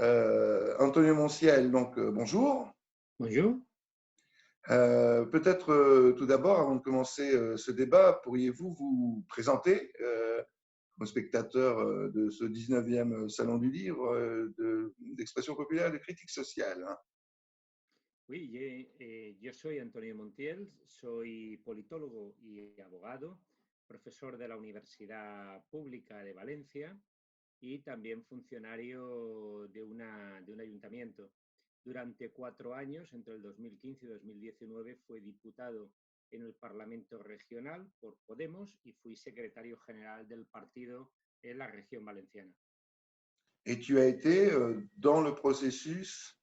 Antonio Monciel, donc bonjour. Bonjour. Peut-être tout d'abord, avant de commencer ce débat, pourriez-vous vous présenter aux spectateurs de ce 19e Salon du Livre d'expression populaire et de critique sociale, hein. Oui, yo soy Antonio Montiel, soy politólogo y abogado, profesor de la Universidad Pública de Valencia y también funcionario de un ayuntamiento. Durante 4 años, entre el 2015 y 2019, fui diputado en el Parlamento Regional por Podemos y fui secretario general del partido en la región valenciana. Et tu as été dans le processus.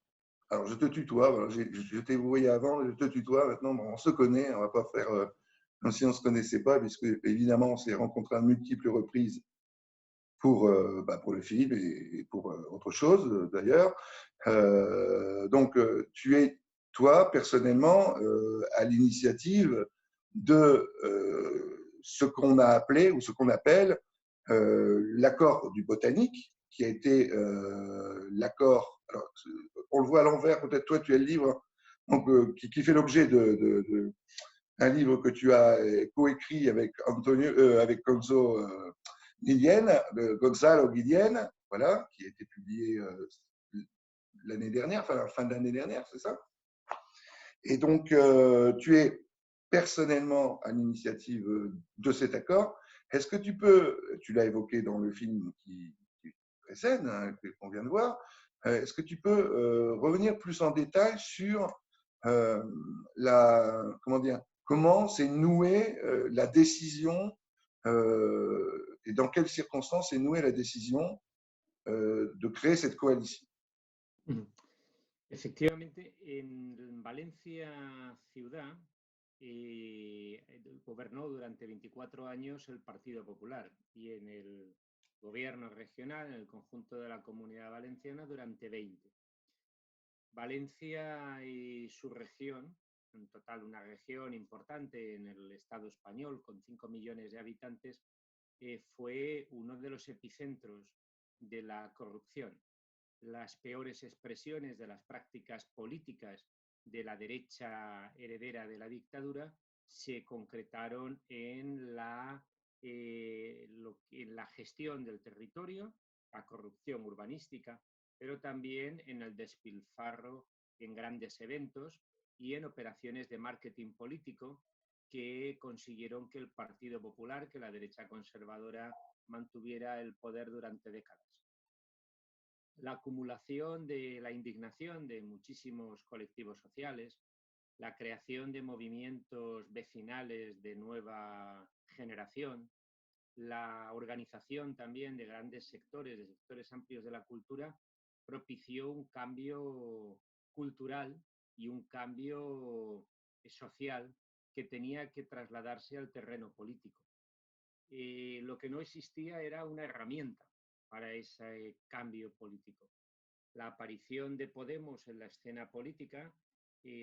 Alors, je te tutoie, voilà, je t'ai voué avant, je te tutoie. Maintenant, bon, on se connaît, on ne va pas faire comme si on ne se connaissait pas, puisque évidemment, on s'est rencontrés à multiples reprises pour le film et pour autre chose d'ailleurs. Donc, tu es, toi, personnellement, à l'initiative de ce qu'on a appelé ou ce qu'on appelle l'accord du botanique, qui a été l'accord, alors, on le voit à l'envers, peut-être toi tu as le livre, donc, qui fait l'objet un livre que tu as coécrit avec avec Gonzalo Guillen, voilà, qui a été publié l'année dernière, enfin fin de l'année dernière, c'est ça? Et donc, tu es personnellement à l'initiative de cet accord. Est-ce que tu l'as évoqué dans le film qui précède, hein, qu'on vient de voir, est-ce que tu peux revenir plus en détail sur comment dire, comment s'est nouée la décision et dans quelles circonstances s'est nouée la décision de créer cette coalition? Efectivamente, en Valencia ciudad gobernó durante 24 años el Partido Popular y en el gobierno regional, en el conjunto de la Comunidad Valenciana, durante 20. Valencia y su región, en total una región importante en el Estado español con 5 millones de habitantes, fue uno de los epicentros de la corrupción. Las peores expresiones de las prácticas políticas de la derecha heredera de la dictadura se concretaron en la gestión del territorio, la corrupción urbanística, pero también en el despilfarro en grandes eventos y en operaciones de marketing político que consiguieron que el Partido Popular, que la derecha conservadora, mantuviera el poder durante décadas. La acumulación de la indignación de muchísimos colectivos sociales, la creación de movimientos vecinales de nueva generación, la organización también de grandes sectores, de sectores amplios de la cultura, propició un cambio cultural y un cambio social que tenía que trasladarse al terreno político. Lo que no existía era una herramienta para ese cambio político. La aparición de Podemos en la escena política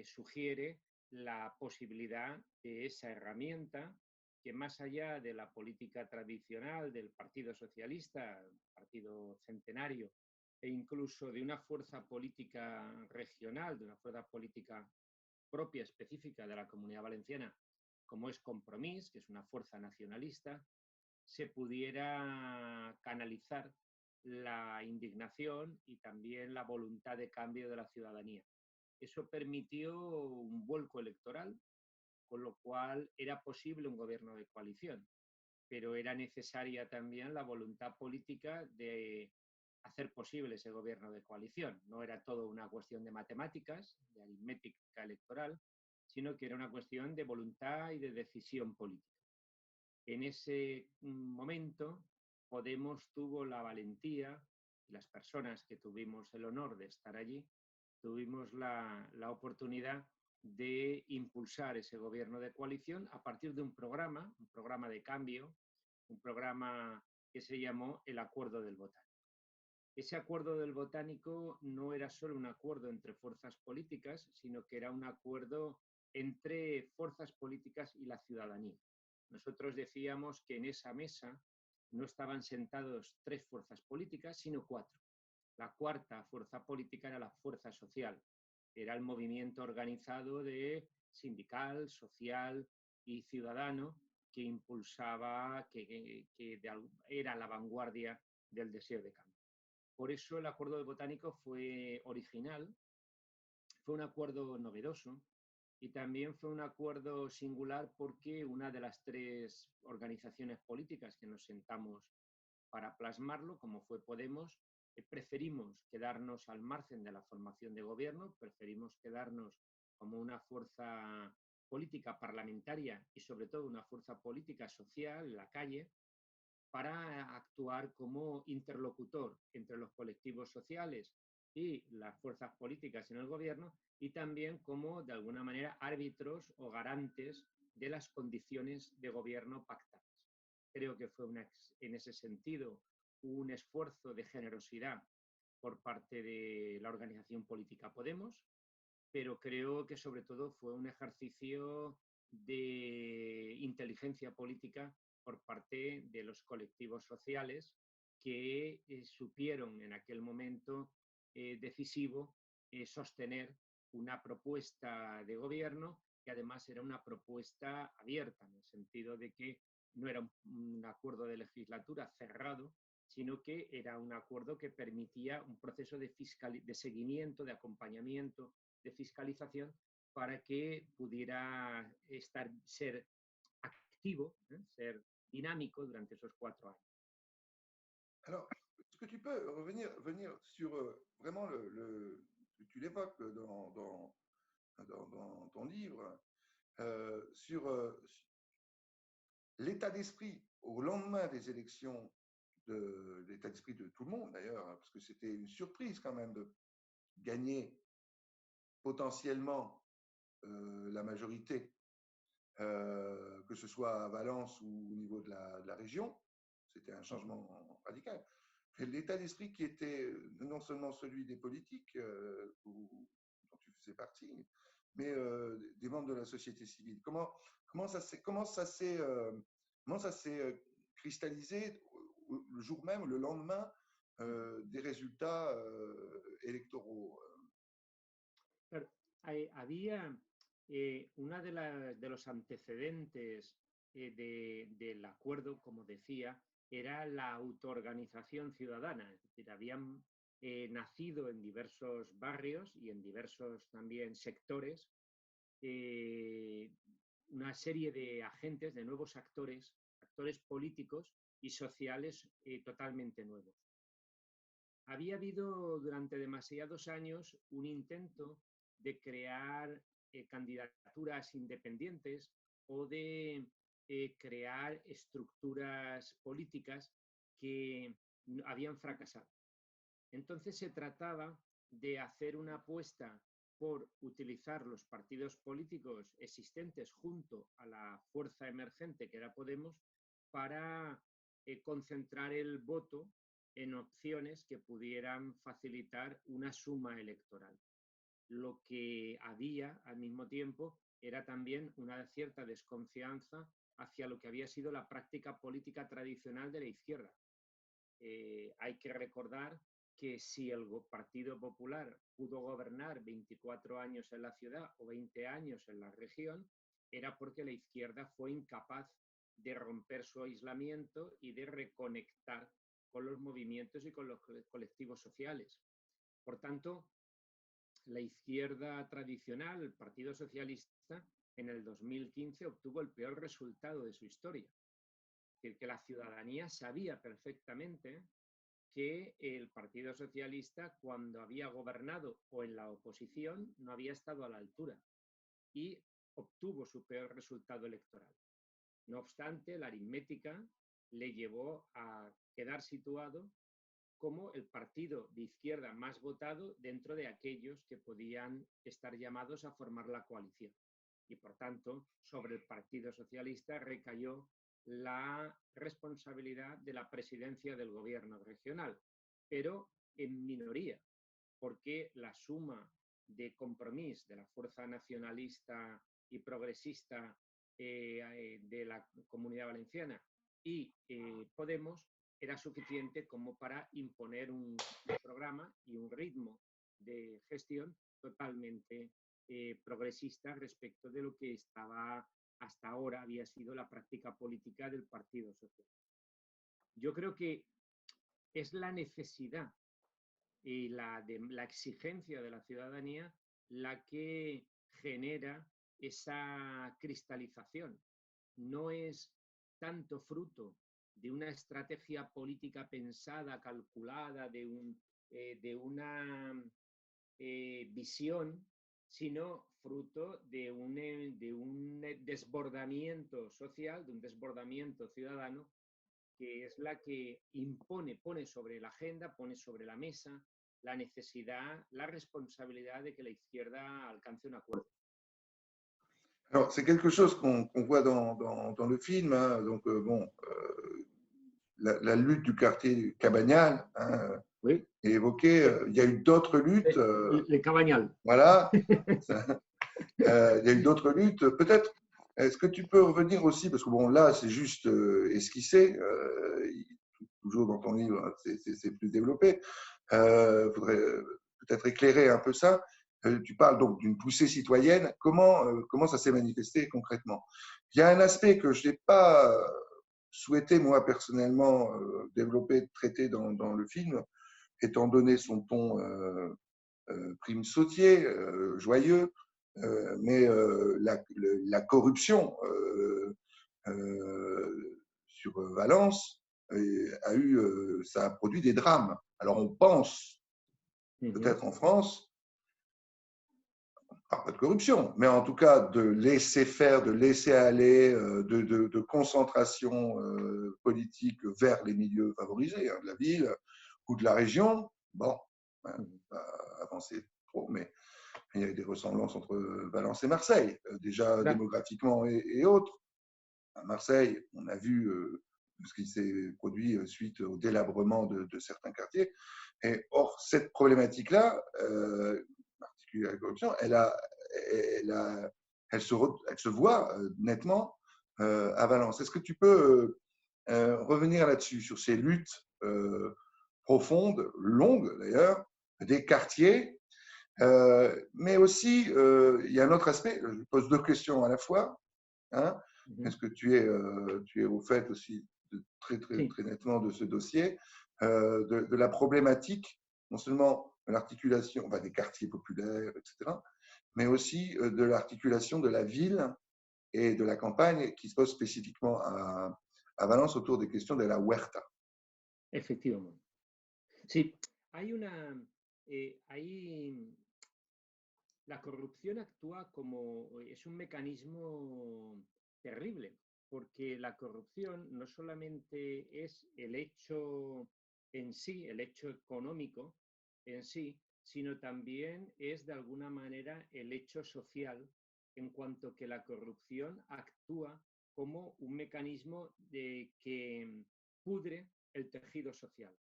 sugiere la posibilidad de esa herramienta que, más allá de la política tradicional del Partido Socialista, partido centenario, e incluso de una fuerza política regional, de una fuerza política propia, específica de la Comunidad Valenciana, como es Compromís, que es una fuerza nacionalista, se pudiera canalizar la indignación y también la voluntad de cambio de la ciudadanía. Eso permitió un vuelco electoral, con lo cual era posible un gobierno de coalición, pero era necesaria también la voluntad política de hacer posible ese gobierno de coalición. No era todo una cuestión de matemáticas, de aritmética electoral, sino que era una cuestión de voluntad y de decisión política. En ese momento, Podemos tuvo la valentía, y las personas que tuvimos el honor de estar allí, tuvimos la oportunidad de impulsar ese gobierno de coalición a partir de un programa de cambio, un programa que se llamó el Acuerdo del Botánico. Ese Acuerdo del Botánico no era solo un acuerdo entre fuerzas políticas, sino que era un acuerdo entre fuerzas políticas y la ciudadanía. Nosotros decíamos que en esa mesa no estaban sentados 3 fuerzas políticas, sino 4. La cuarta fuerza política era la fuerza social. Era el movimiento organizado de sindical, social y ciudadano que impulsaba, era la vanguardia del deseo de cambio. Por eso el acuerdo de Botánico fue original, fue un acuerdo novedoso y también fue un acuerdo singular porque una de las tres organizaciones políticas que nos sentamos para plasmarlo, como fue Podemos, preferimos quedarnos al margen de la formación de gobierno, preferimos quedarnos como una fuerza política parlamentaria y sobre todo una fuerza política social en la calle para actuar como interlocutor entre los colectivos sociales y las fuerzas políticas en el gobierno y también como, de alguna manera, árbitros o garantes de las condiciones de gobierno pactadas. Creo que fue en ese sentido un esfuerzo de generosidad por parte de la organización política Podemos, pero creo que sobre todo fue un ejercicio de inteligencia política por parte de los colectivos sociales que supieron en aquel momento decisivo sostener una propuesta de gobierno que además era una propuesta abierta, en el sentido de que no era un acuerdo de legislatura cerrado, sino que era un acuerdo que permitía un proceso de seguimiento, de acompañamiento, de fiscalización para que pudiera ser activo, ser dinámico durante esos 4 años. Alors, est-ce que tu peux revenir sur vraiment tu l'évoques dans ton livre, sur l'état d'esprit au lendemain des élections, l'état d'esprit de tout le monde d'ailleurs, hein, parce que c'était une surprise quand même de gagner potentiellement la majorité, que ce soit à Valence ou au niveau de la région. C'était un changement radical. L'état d'esprit qui était non seulement celui des politiques dont tu faisais partie, mais des membres de la société civile. Comment ça s'est cristallisé le jour même, le lendemain des résultats électoraux? Pero había una de los antecedentes del acuerdo, como decía, era la autoorganización ciudadana. Es decir, habían nacido en diversos barrios y en diversos también sectores una serie de agentes, de nuevos actores, actores políticos y sociales totalmente nuevos. Había habido durante demasiados años un intento de crear candidaturas independientes o de crear estructuras políticas que habían fracasado. Entonces se trataba de hacer una apuesta por utilizar los partidos políticos existentes junto a la fuerza emergente que era Podemos para concentrar el voto en opciones que pudieran facilitar una suma electoral. Lo que había al mismo tiempo era también una cierta desconfianza hacia lo que había sido la práctica política tradicional de la izquierda. Hay que recordar que si el Partido Popular pudo gobernar 24 años en la ciudad o 20 años en la región, era porque la izquierda fue incapaz de romper su aislamiento y de reconectar con los movimientos y con los colectivos sociales. Por tanto, la izquierda tradicional, el Partido Socialista, en el 2015 obtuvo el peor resultado de su historia. Es decir, que la ciudadanía sabía perfectamente que el Partido Socialista, cuando había gobernado o en la oposición, no había estado a la altura y obtuvo su peor resultado electoral. No obstante, la aritmética le llevó a quedar situado como el partido de izquierda más votado dentro de aquellos que podían estar llamados a formar la coalición. Y, por tanto, sobre el Partido Socialista recayó la responsabilidad de la presidencia del gobierno regional, pero en minoría, porque la suma de Compromís, de la fuerza nacionalista y progresista de la Comunidad Valenciana, y Podemos era suficiente como para imponer un programa y un ritmo de gestión totalmente progresista respecto de lo que estaba hasta ahora había sido la práctica política del Partido Socialista. Yo creo que es la necesidad y la exigencia de la ciudadanía la que genera esa cristalización. No es tanto fruto de una estrategia política pensada, calculada, de una visión, sino fruto de un desbordamiento social, de un desbordamiento ciudadano, que es la que impone, pone sobre la agenda, pone sobre la mesa la necesidad, la responsabilidad de que la izquierda alcance un acuerdo. Alors, c'est quelque chose qu'on voit dans le film. Hein. Donc, bon, la lutte du quartier Cabagnal hein, Oui. est évoquée. Il y a eu d'autres luttes. Les Cabagnal. Voilà. Il y a eu d'autres luttes. Peut-être, est-ce que tu peux revenir aussi, parce que bon, là, c'est juste esquissé, toujours dans ton livre, hein, c'est plus développé. Il faudrait peut-être éclairer un peu ça. Tu parles donc d'une poussée citoyenne. Comment ça s'est manifesté concrètement? Il y a un aspect que je n'ai pas souhaité, moi, personnellement, développer, traiter dans le film, étant donné son ton prime sautier, joyeux, mais la corruption sur Valence ça a produit des drames. Alors on pense, peut-être en France, pas de corruption, mais en tout cas de laisser faire, de laisser aller, de concentration politique vers les milieux favorisés hein, de la ville ou de la région. Bon, pas avancer trop, mais il y a des ressemblances entre Valence et Marseille, déjà démographiquement et autres. À Marseille, on a vu ce qui s'est produit suite au délabrement de certains quartiers. Et or, cette problématique-là, particulièrement la corruption, elle se voit nettement à Valence. Est-ce que tu peux revenir là-dessus, sur ces luttes profondes, longues d'ailleurs, des quartiers mais aussi, il y a un autre aspect, je pose deux questions à la fois. Hein. Est-ce que tu es au fait aussi très nettement de ce dossier, de la problématique, non seulement de l'articulation des quartiers populaires, etc., mais aussi de l'articulation de la ville et de la campagne qui se pose spécifiquement à Valence autour des questions de la huerta. Efectivamente. Sí, la corrupción actúa es un mecanismo terrible, porque la corrupción no solamente es el hecho en sí, el hecho económico en sí, sino también es de alguna manera el hecho social, en cuanto que la corrupción actúa como un mecanismo que pudre el tejido social.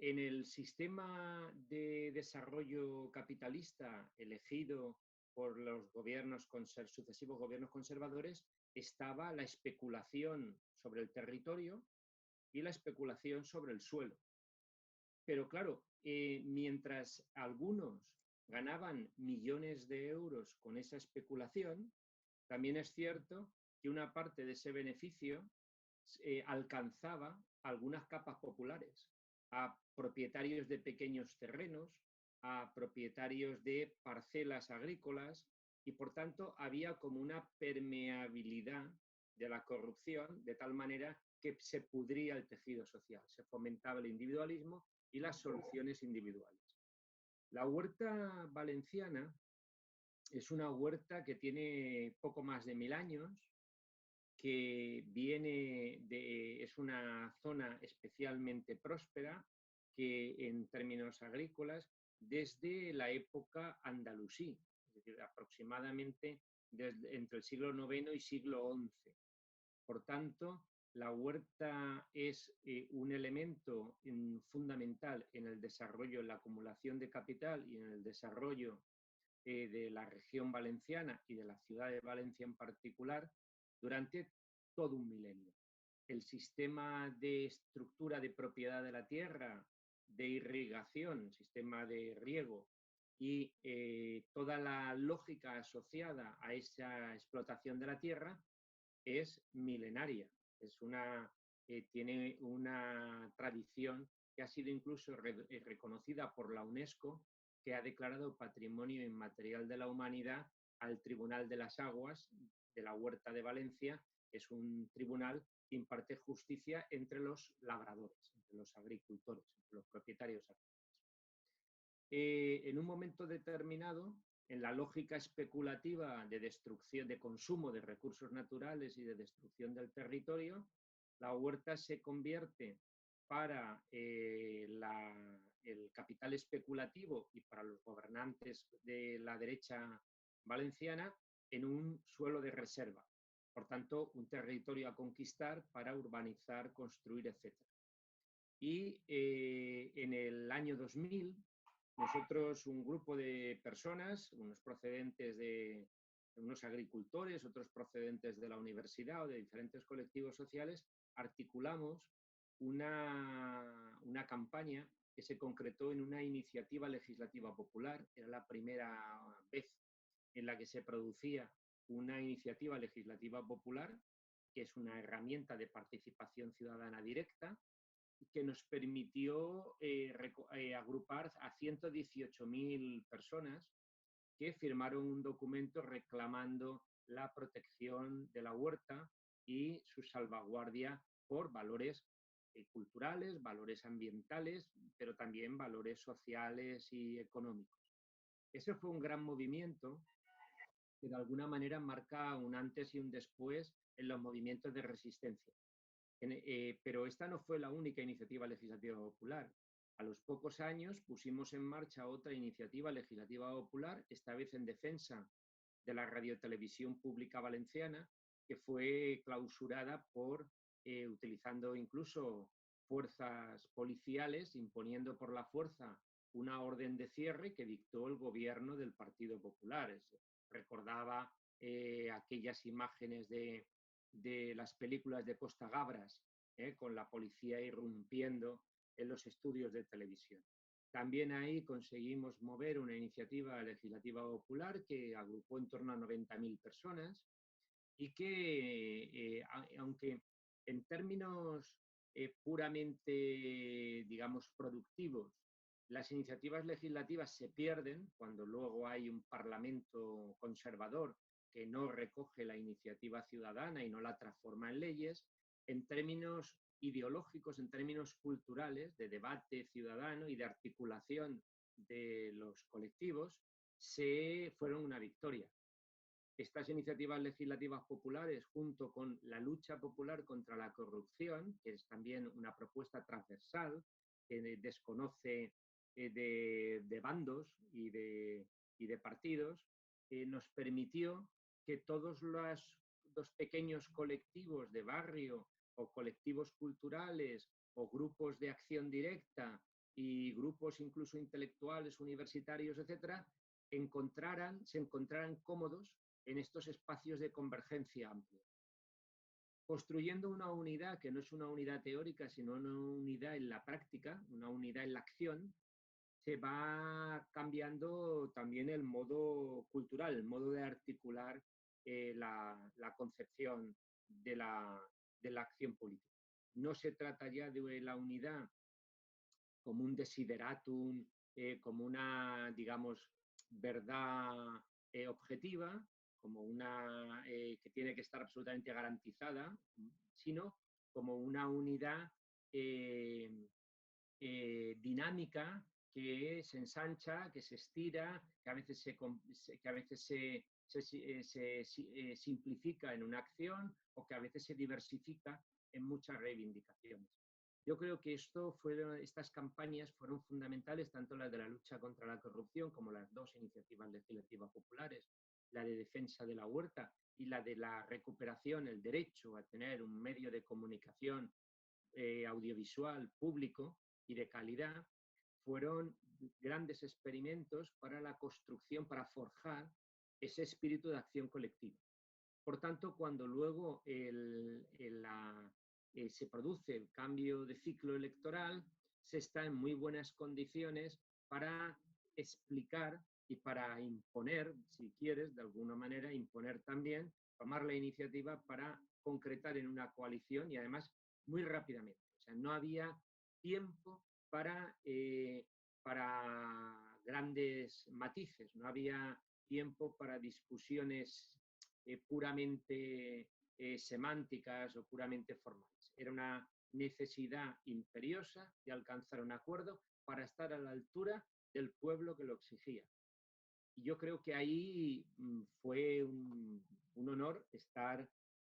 En el sistema de desarrollo capitalista elegido por los sucesivos gobiernos conservadores estaba la especulación sobre el territorio y la especulación sobre el suelo. Pero claro, mientras algunos ganaban millones de euros con esa especulación, también es cierto que una parte de ese beneficio alcanzaba algunas capas populares, a propietarios de pequeños terrenos, a propietarios de parcelas agrícolas y por tanto había como una permeabilidad de la corrupción de tal manera que se pudría el tejido social, se fomentaba el individualismo y las soluciones individuales. La huerta valenciana es una huerta que tiene poco más de 1000 años, que es una zona especialmente próspera, que en términos agrícolas, desde la época andalusí, es decir, aproximadamente entre el siglo IX y siglo XI. Por tanto, la huerta es un elemento fundamental en el desarrollo, en la acumulación de capital y en el desarrollo de la región valenciana y de la ciudad de Valencia en particular durante todo un milenio. el sistema de estructura de propiedad de la tierra, de irrigación, sistema de riego y toda la lógica asociada a esa explotación de la tierra es milenaria. Tiene una tradición que ha sido incluso reconocida por la UNESCO, que ha declarado Patrimonio Inmaterial de la Humanidad al Tribunal de las Aguas de la Huerta de Valencia. Es un tribunal que imparte justicia entre los labradores, entre los agricultores, entre los propietarios agrícolas. En un momento determinado, en la lógica especulativa de destrucción, de consumo de recursos naturales y de destrucción del territorio, la huerta se convierte para el capital especulativo y para los gobernantes de la derecha valenciana en un suelo de reserva. Por tanto, un territorio a conquistar para urbanizar, construir, etc. Y en el año 2000, nosotros, un grupo de personas, unos procedentes de unos agricultores, otros procedentes de la universidad o de diferentes colectivos sociales, articulamos una campaña que se concretó en una iniciativa legislativa popular. Era la primera vez en la que se producía una iniciativa legislativa popular, que es una herramienta de participación ciudadana directa, que nos permitió agrupar a 118.000 personas que firmaron un documento reclamando la protección de la huerta y su salvaguardia por valores culturales, valores ambientales, pero también valores sociales y económicos. Ese fue un gran movimiento que de alguna manera marca un antes y un después en los movimientos de resistencia. Pero esta no fue la única iniciativa legislativa popular. A los pocos años pusimos en marcha otra iniciativa legislativa popular, esta vez en defensa de la radiotelevisión pública valenciana, que fue clausurada por utilizando incluso fuerzas policiales, imponiendo por la fuerza una orden de cierre que dictó el gobierno del Partido Popular. Recordaba aquellas imágenes de las películas de Costa Gabras, con la policía irrumpiendo en los estudios de televisión. También ahí conseguimos mover una iniciativa legislativa popular que agrupó en torno a 90.000 personas y que, aunque en términos puramente, digamos, productivos, las iniciativas legislativas se pierden cuando luego hay un parlamento conservador que no recoge la iniciativa ciudadana y no la transforma en leyes, en términos ideológicos, en términos culturales, de debate ciudadano y de articulación de los colectivos, fueron una victoria. Estas iniciativas legislativas populares, junto con la lucha popular contra la corrupción, que es también una propuesta transversal, que desconoce de bandos y de partidos, nos permitió que todos los pequeños colectivos de barrio o colectivos culturales o grupos de acción directa y grupos incluso intelectuales, universitarios, etcétera, se encontraran cómodos en estos espacios de convergencia amplia, construyendo una unidad que no es una unidad teórica, sino una unidad en la práctica, una unidad en la acción. Se va cambiando también el modo cultural, el modo de articular la concepción de la acción política. No se trata ya de la unidad como un desideratum, como una, digamos, verdad objetiva, como una que tiene que estar absolutamente garantizada, sino como una unidad dinámica que se ensancha, que se estira, que a veces se simplifica en una acción o que a veces se diversifica en muchas reivindicaciones. Yo creo que estas campañas fueron fundamentales, tanto las de la lucha contra la corrupción como las dos iniciativas legislativas populares, la de defensa de la huerta y la de la recuperación, el derecho a tener un medio de comunicación audiovisual público y de calidad, fueron grandes experimentos para la construcción, para forjar ese espíritu de acción colectiva. Por tanto, cuando luego se produce el cambio de ciclo electoral, se está en muy buenas condiciones para explicar y para imponer, si quieres, de alguna manera, imponer también, tomar la iniciativa para concretar en una coalición y además muy rápidamente. O sea, no había tiempo para grandes matices, no había tiempo para discusiones puramente semánticas o puramente formales. Era una necesidad imperiosa de alcanzar un acuerdo para estar a la altura del pueblo que lo exigía. Y yo creo que ahí fue un honor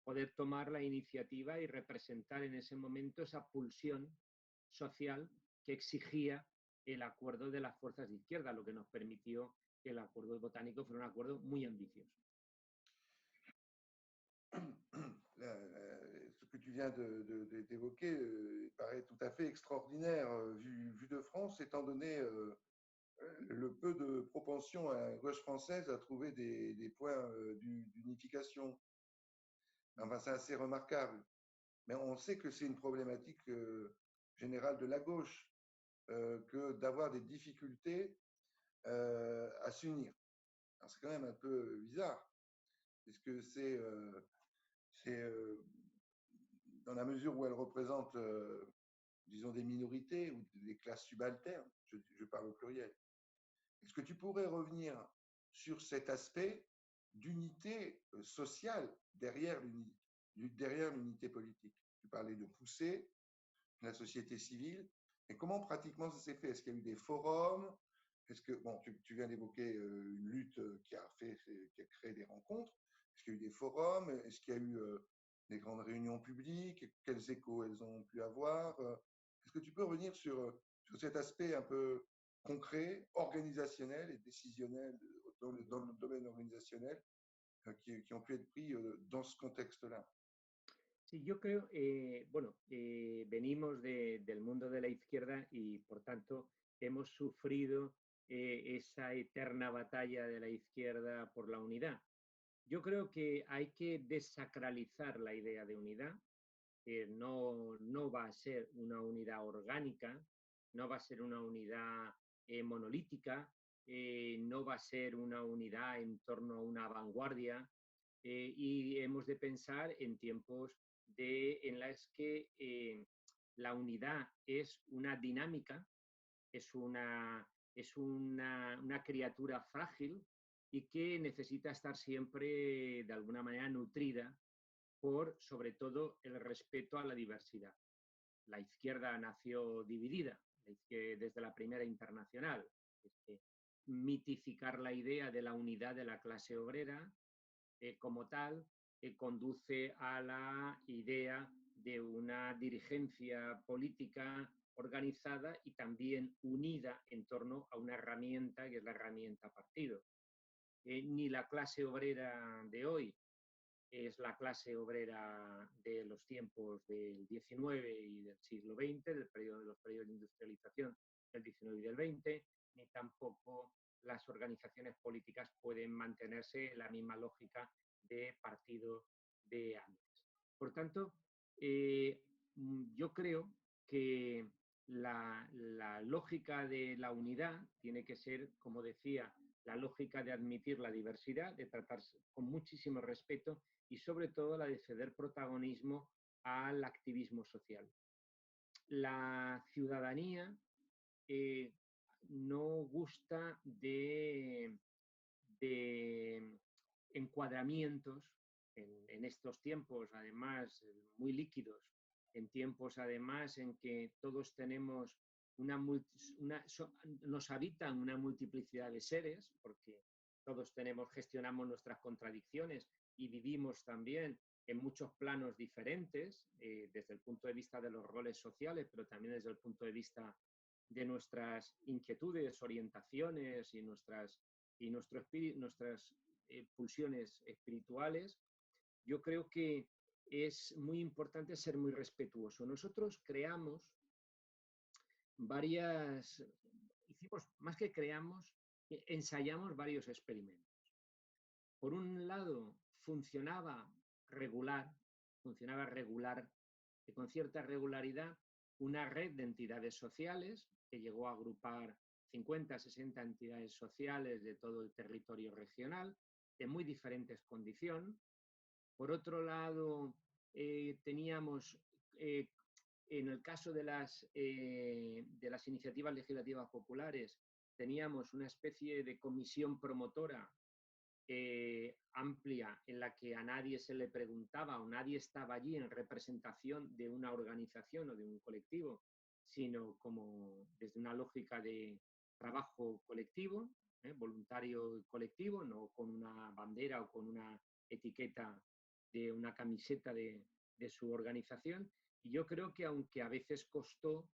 poder tomar la iniciativa y representar en ese momento esa pulsión social que exigía el acuerdo de las fuerzas de izquierda, lo que nos permitió que el acuerdo botánico fuera un acuerdo muy ambicioso. Ce que tu viens d'évoquer paraît tout à fait extraordinaire vu de France, étant donné le peu de propension à la gauche française à trouver des points d'unification. Enfin, c'est assez remarquable. Mais on sait que c'est une problématique générale de la gauche, que d'avoir des difficultés à s'unir. Alors c'est quand même un peu bizarre, puisque c'est dans la mesure où elle représente, disons, des minorités ou des classes subalternes, je parle au pluriel. Est-ce que tu pourrais revenir sur cet aspect d'unité sociale derrière l'unité politique? Tu parlais de pousser la société civile, mais comment pratiquement ça s'est fait? Est-ce qu'il y a eu des forums? Est-ce que, bon, tu viens d'évoquer une lutte qui a créé des rencontres. Est-ce qu'il y a eu des forums? Est-ce qu'il y a eu des grandes réunions publiques? Quels échos elles ont pu avoir? Est-ce que tu peux revenir sur cet aspect un peu concret, organisationnel et décisionnel dans le domaine organisationnel qui ont pu être pris dans ce contexte-là? Sí, yo creo, venimos del mundo de la izquierda y por tanto hemos sufrido esa eterna batalla de la izquierda por la unidad. Yo creo que hay que desacralizar la idea de unidad, que no va a ser una unidad orgánica, no va a ser una unidad monolítica, no va a ser una unidad en torno a una vanguardia, y hemos de pensar en tiempos en las que la unidad es una dinámica, es una criatura frágil y que necesita estar siempre de alguna manera nutrida por, sobre todo, el respeto a la diversidad. La izquierda nació dividida desde la Primera Internacional. Mitificar la idea de la unidad de la clase obrera como tal conduce a la idea de una dirigencia política organizada y también unida en torno a una herramienta que es la herramienta partido. Ni la clase obrera de hoy es la clase obrera de los tiempos del XIX y del siglo XX, de los periodos de industrialización del XIX y del XX, ni tampoco las organizaciones políticas pueden mantenerse en la misma lógica de partido de antes. Por tanto, yo creo que la lógica de la unidad tiene que ser, como decía, la lógica de admitir la diversidad, de tratarse con muchísimo respeto y sobre todo la de ceder protagonismo al activismo social. La ciudadanía no gusta de encuadramientos en estos tiempos, además, muy líquidos, en tiempos, además, en que todos tenemos nos habitan una multiplicidad de seres, porque todos gestionamos nuestras contradicciones y vivimos también en muchos planos diferentes, desde el punto de vista de los roles sociales, pero también desde el punto de vista de nuestras inquietudes, orientaciones y nuestras pulsiones espirituales. Yo creo que es muy importante ser muy respetuoso. Nosotros ensayamos varios experimentos. Por un lado, funcionaba regular con cierta regularidad una red de entidades sociales que llegó a agrupar 50, 60 entidades sociales de todo el territorio regional, de muy diferentes condiciones. Por otro lado, teníamos, en el caso de las iniciativas legislativas populares, teníamos una especie de comisión promotora amplia en la que a nadie se le preguntaba o nadie estaba allí en representación de una organización o de un colectivo, sino como desde una lógica de trabajo colectivo, voluntario y colectivo, no con una bandera o con una etiqueta de una camiseta de su organización. Y yo creo que aunque a veces costó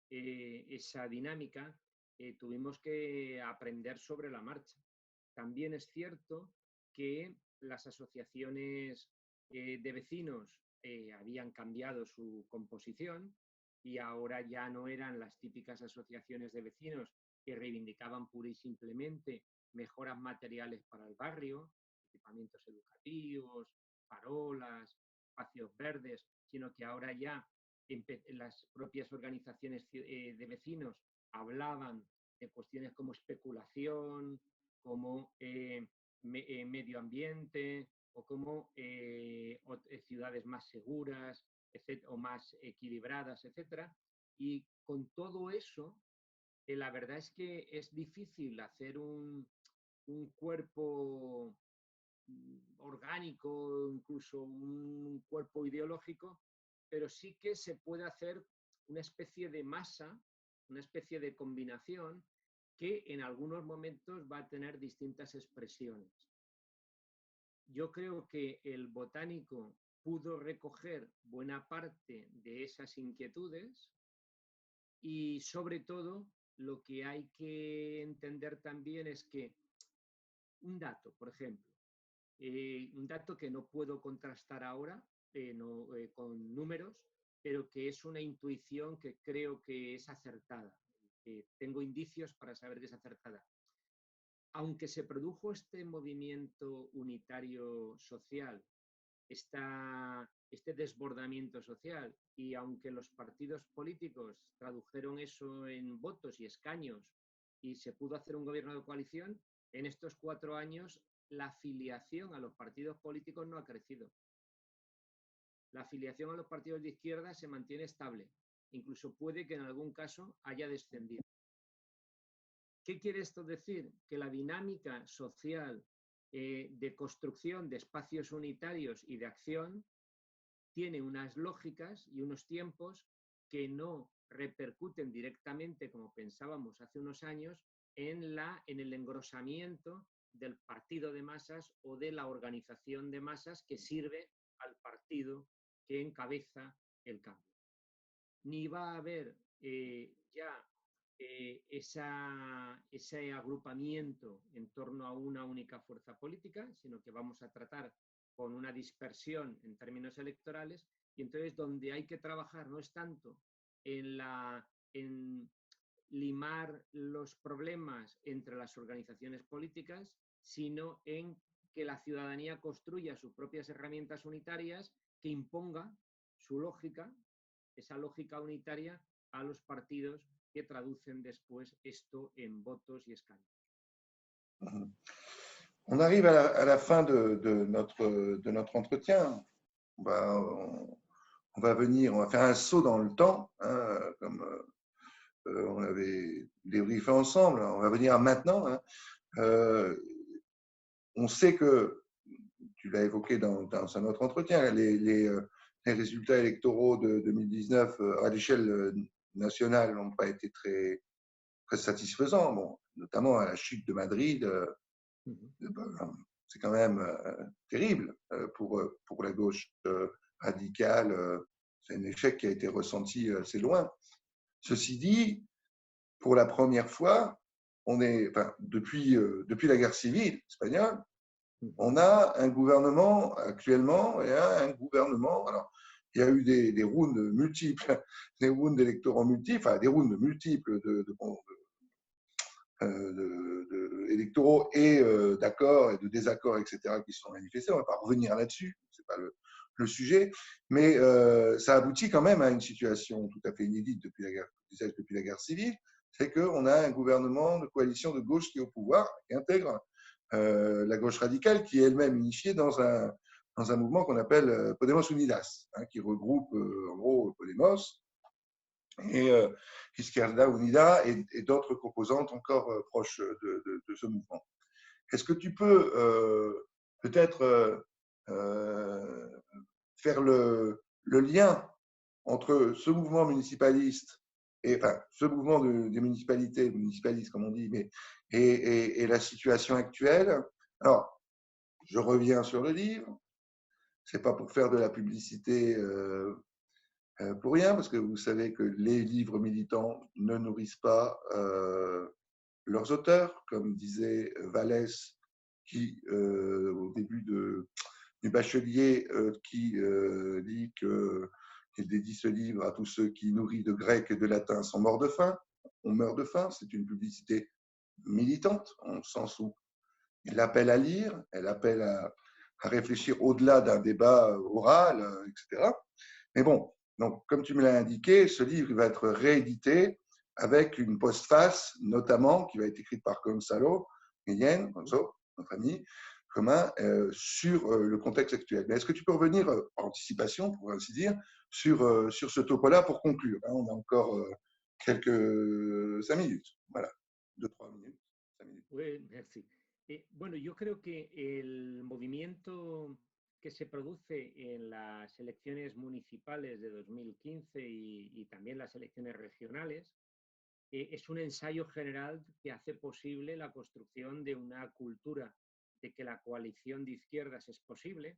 esa dinámica, tuvimos que aprender sobre la marcha. También es cierto que las asociaciones de vecinos habían cambiado su composición y ahora ya no eran las típicas asociaciones de vecinos que reivindicaban pura y simplemente mejoras materiales para el barrio, equipamientos educativos, farolas, espacios verdes, sino que ahora ya las propias organizaciones de vecinos hablaban de cuestiones como especulación, como medio ambiente o como ciudades más seguras, etcétera, o más equilibradas, etcétera. Y con todo eso, la verdad es que es difícil hacer un cuerpo orgánico, incluso un cuerpo ideológico, pero sí que se puede hacer una especie de masa, una especie de combinación que en algunos momentos va a tener distintas expresiones. Yo creo que el botánico pudo recoger buena parte de esas inquietudes y sobre todo lo que hay que entender también es que un dato, por ejemplo, un dato que no puedo contrastar ahora con números, pero que es una intuición que creo que es acertada. Tengo indicios para saber que es acertada. Aunque se produjo este movimiento unitario social, este desbordamiento social, y aunque los partidos políticos tradujeron eso en votos y escaños y se pudo hacer un gobierno de coalición, en estos 4 años la afiliación a los partidos políticos no ha crecido. La afiliación a los partidos de izquierda se mantiene estable. Incluso puede que en algún caso haya descendido. ¿Qué quiere esto decir? Que la dinámica social de construcción de espacios unitarios y de acción tiene unas lógicas y unos tiempos que no repercuten directamente, como pensábamos hace unos años, en el engrosamiento del partido de masas o de la organización de masas que sirve al partido que encabeza el cambio. Ni va a haber ya ese agrupamiento en torno a una única fuerza política, sino que vamos a tratar con una dispersión en términos electorales, y entonces donde hay que trabajar no es tanto en limar los problemas entre las organizaciones políticas, sino en que la ciudadanía construya sus propias herramientas unitarias que imponga su lógica, esa lógica unitaria, a los partidos que traducen después esto en votos y escaños. On arrive à la fin de notre entretien. On va faire un saut dans le temps, hein, comme on avait débriefé ensemble. On va venir à maintenant. Hein. On sait que, tu l'as évoqué dans un autre entretien, les résultats électoraux de 2019 à l'échelle nationale n'ont pas été très, très satisfaisants, bon, notamment à la chute de Madrid. C'est quand même terrible pour la gauche radicale. C'est un échec qui a été ressenti assez loin. Ceci dit, pour la première fois, depuis la guerre civile espagnole, on a un gouvernement actuellement et un gouvernement. Alors, il y a eu des rounds multiples, des rounds électoraux multiples, enfin des rounds multiples électoraux et d'accords et de désaccords, etc., qui se sont manifestés. On ne va pas revenir là-dessus, ce n'est pas le sujet, mais ça aboutit quand même à une situation tout à fait inédite depuis la guerre civile, c'est qu'on a un gouvernement de coalition de gauche qui est au pouvoir, qui intègre la gauche radicale, qui est elle-même unifiée dans un mouvement qu'on appelle Podemos Unidas, hein, qui regroupe en gros Podemos et Izquierda Unida et d'autres composantes encore proches de ce mouvement. Est-ce que tu peux peut-être faire le lien entre ce mouvement municipaliste et enfin ce mouvement des municipalités, municipalistes comme on dit, et la situation actuelle? Alors, je reviens sur le livre. C'est pas pour faire de la publicité pour rien, parce que vous savez que les livres militants ne nourrissent pas leurs auteurs, comme disait Vallès, qui, au début du Bachelier, qui dit qu'il dédie ce livre à tous ceux qui, nourris de grec et de latin, sont morts de faim. On meurt de faim, c'est une publicité militante, en le sens où elle appelle à lire, elle appelle à réfléchir au-delà d'un débat oral, etc. Mais bon, donc, comme tu me l'as indiqué, ce livre il va être réédité avec une postface, notamment, qui va être écrite par Gonzalo Guillén, Gonzo, notre ami commun, sur le contexte actuel. Mais est-ce que tu peux revenir, par anticipation, pour ainsi dire, sur ce topo-là pour conclure, hein? On a encore quelques 5 minutes. Voilà, 2, 3 minutes, 5 minutes. Oui, merci. Bueno, yo creo que el movimiento que se produce en las elecciones municipales de 2015 y también las elecciones regionales es un ensayo general que hace posible la construcción de una cultura de que la coalición de izquierdas es posible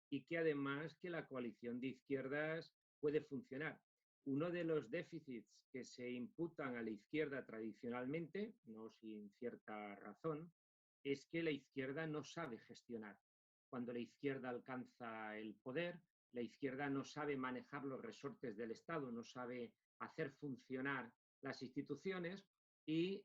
y que además que la coalición de izquierdas puede funcionar. Uno de los déficits que se imputan a la izquierda tradicionalmente, no sin cierta razón, es que la izquierda no sabe gestionar. Cuando la izquierda alcanza el poder, la izquierda no sabe manejar los resortes del Estado, no sabe hacer funcionar las instituciones y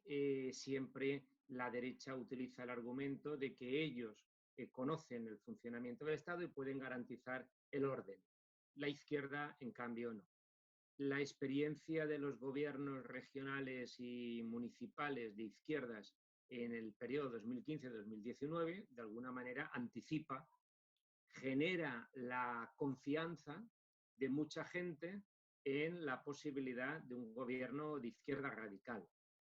siempre la derecha utiliza el argumento de que ellos conocen el funcionamiento del Estado y pueden garantizar el orden. La izquierda, en cambio, no. La experiencia de los gobiernos regionales y municipales de izquierdas en el periodo 2015-2019, de alguna manera, anticipa, genera la confianza de mucha gente en la posibilidad de un gobierno de izquierda radical,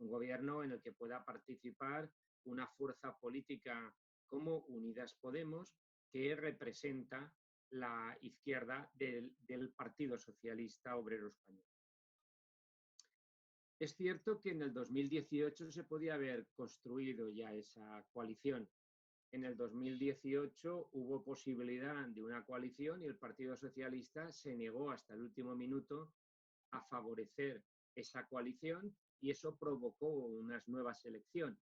un gobierno en el que pueda participar una fuerza política como Unidas Podemos, que representa la izquierda del Partido Socialista Obrero Español. Es cierto que en el 2018 se podía haber construido ya esa coalición. En el 2018 hubo posibilidad de una coalición y el Partido Socialista se negó hasta el último minuto a favorecer esa coalición y eso provocó unas nuevas elecciones.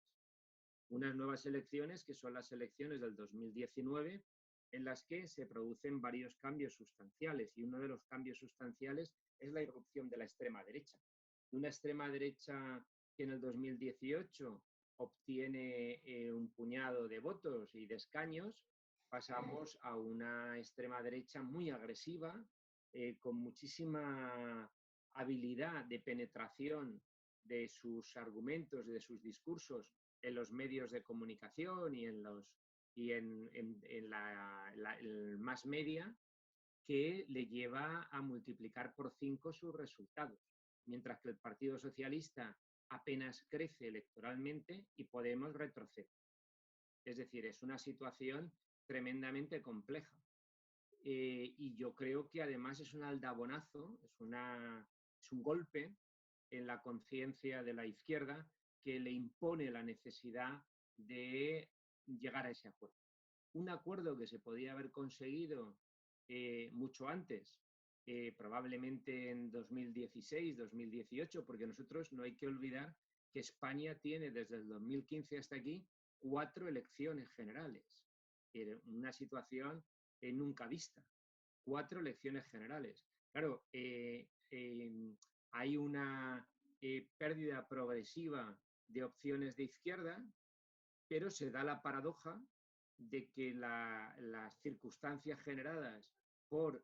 Unas nuevas elecciones que son las elecciones del 2019 en las que se producen varios cambios sustanciales y uno de los cambios sustanciales es la irrupción de la extrema derecha. Una extrema derecha que en el 2018 obtiene un puñado de votos y de escaños, pasamos a una extrema derecha muy agresiva, con muchísima habilidad de penetración de sus argumentos y de sus discursos en los medios de comunicación y el más media, que le lleva a multiplicar por 5 sus resultados, mientras que el Partido Socialista apenas crece electoralmente y Podemos retrocede. Es decir, es una situación tremendamente compleja. Y yo creo que además es un aldabonazo, es un golpe en la conciencia de la izquierda que le impone la necesidad de llegar a ese acuerdo. Un acuerdo que se podía haber conseguido mucho antes, probablemente en 2016, 2018, porque nosotros no hay que olvidar que España tiene desde el 2015 hasta aquí 4 elecciones generales. Una situación nunca vista. 4 elecciones generales. Claro, hay una pérdida progresiva de opciones de izquierda, pero se da la paradoja de que las circunstancias generadas por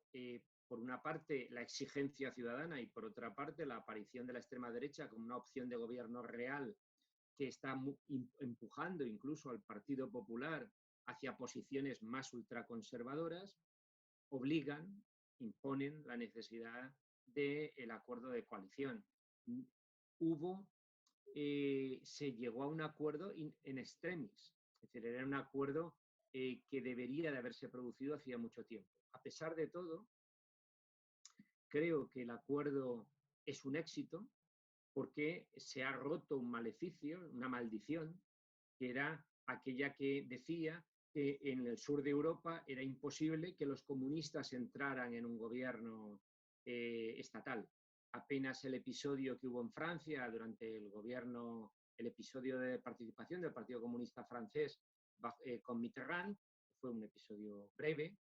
una parte, la exigencia ciudadana y por otra parte, la aparición de la extrema derecha como una opción de gobierno real que está empujando incluso al Partido Popular hacia posiciones más ultraconservadoras, imponen la necesidad del acuerdo de coalición. Se llegó a un acuerdo en extremis, es decir, era un acuerdo que debería de haberse producido hacía mucho tiempo. A pesar de todo, creo que el acuerdo es un éxito porque se ha roto un maleficio, una maldición, que era aquella que decía que en el sur de Europa era imposible que los comunistas entraran en un gobierno estatal. Apenas el episodio que hubo en Francia durante el episodio de participación del Partido Comunista Francés con Mitterrand, fue un episodio breve,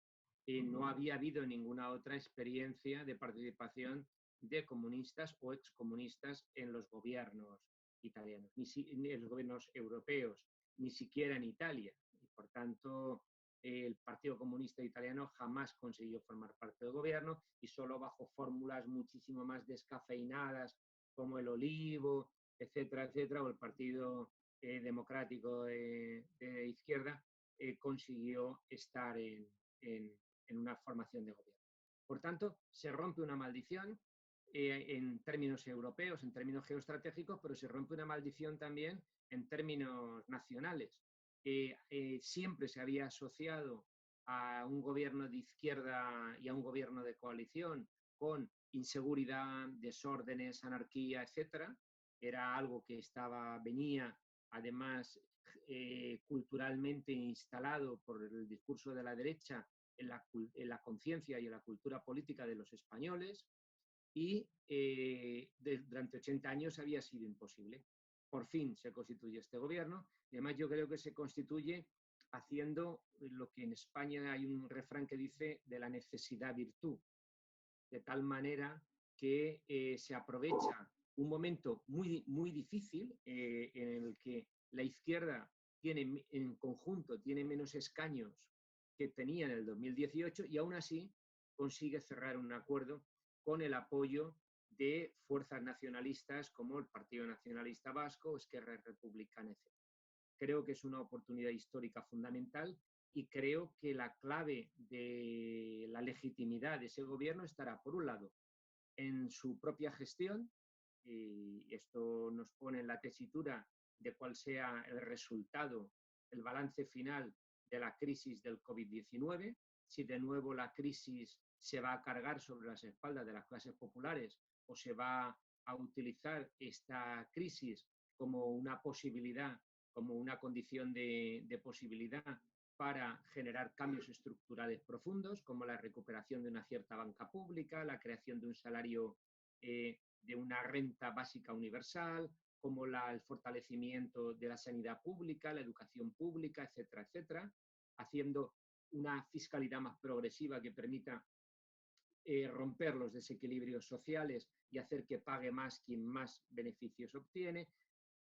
no había habido ninguna otra experiencia de participación de comunistas o excomunistas en los gobiernos italianos, ni en los gobiernos europeos, ni siquiera en Italia. Y por tanto, el Partido Comunista Italiano jamás consiguió formar parte del gobierno y solo bajo fórmulas muchísimo más descafeinadas como el Olivo, etcétera, etcétera, o el Partido Democrático de Izquierda, consiguió estar en una formación de gobierno. Por tanto, se rompe una maldición en términos europeos, en términos geoestratégicos, pero se rompe una maldición también en términos nacionales. Siempre se había asociado a un gobierno de izquierda y a un gobierno de coalición con inseguridad, desórdenes, anarquía, etcétera. Era algo que venía además culturalmente instalado por el discurso de la derecha en la conciencia y en la cultura política de los españoles, y durante 80 años había sido imposible. Por fin se constituye este gobierno, y además yo creo que se constituye haciendo lo que en España hay un refrán que dice de la necesidad virtud, de tal manera que se aprovecha un momento muy, muy difícil en el que la izquierda en conjunto tiene menos escaños que tenía en el 2018 y aún así consigue cerrar un acuerdo con el apoyo de fuerzas nacionalistas como el Partido Nacionalista Vasco, Esquerra Republicana, etc. Creo que es una oportunidad histórica fundamental y creo que la clave de la legitimidad de ese gobierno estará, por un lado, en su propia gestión, y esto nos pone en la tesitura de cuál sea el resultado, el balance final de la crisis del COVID-19, si de nuevo la crisis se va a cargar sobre las espaldas de las clases populares o se va a utilizar esta crisis como una posibilidad, como una condición de posibilidad para generar cambios estructurales profundos, como la recuperación de una cierta banca pública, la creación de un salario, de una renta básica universal, como el fortalecimiento de la sanidad pública, la educación pública, etcétera, etcétera, haciendo una fiscalidad más progresiva que permita romper los desequilibrios sociales y hacer que pague más quien más beneficios obtiene.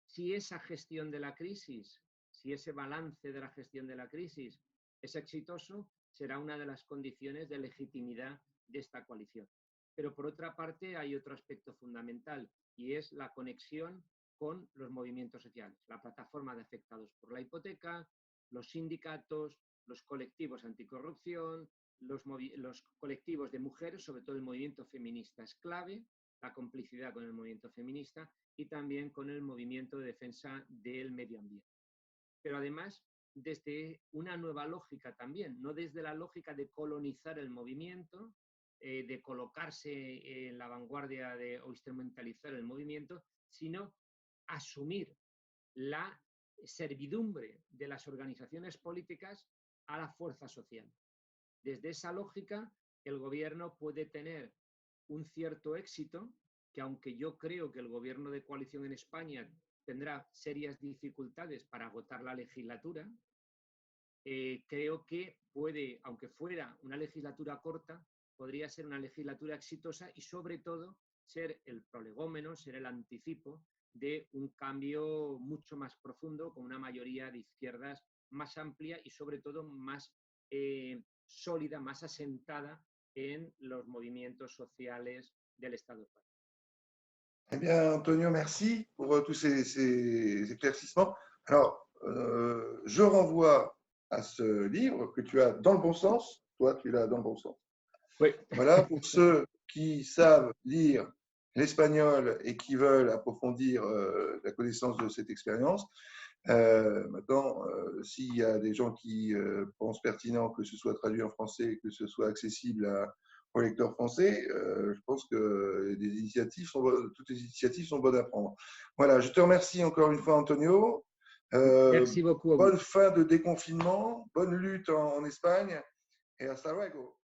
Si esa gestión de la crisis, si ese balance de la gestión de la crisis es exitoso, será una de las condiciones de legitimidad de esta coalición. Pero por otra parte hay otro aspecto fundamental y es la conexión con los movimientos sociales, la plataforma de afectados por la hipoteca, los sindicatos, los colectivos anticorrupción, los colectivos de mujeres, sobre todo el movimiento feminista es clave, la complicidad con el movimiento feminista y también con el movimiento de defensa del medio ambiente. Pero además, desde una nueva lógica también, no desde la lógica de colonizar el movimiento, de colocarse en la vanguardia o instrumentalizar el movimiento, sino asumir la servidumbre de las organizaciones políticas a la fuerza social. Desde esa lógica, el gobierno puede tener un cierto éxito, que aunque yo creo que el gobierno de coalición en España tendrá serias dificultades para agotar la legislatura, creo que puede, aunque fuera una legislatura corta, podría ser una legislatura exitosa y sobre todo ser el prolegómeno, ser el anticipo de un cambio mucho más profundo con una mayoría de izquierdas más amplia y sobre todo más sólida, más asentada en los movimientos sociales del Estado español. Eh bien, Antonio, merci pour tous ces éclaircissements. Alors, je renvoie à ce livre que tu as dans le bon sens. Toi, tu l'as dans le bon sens. Oui. Voilà, pour ceux qui savent lire l'espagnol et qui veulent approfondir la connaissance de cette expérience. Maintenant, s'il y a des gens qui pensent pertinent que ce soit traduit en français et que ce soit accessible aux lecteurs français, je pense que toutes les initiatives sont bonnes à prendre. Voilà, je te remercie encore une fois, Antonio. Merci beaucoup. Bonne fin de déconfinement, bonne lutte en Espagne et hasta luego.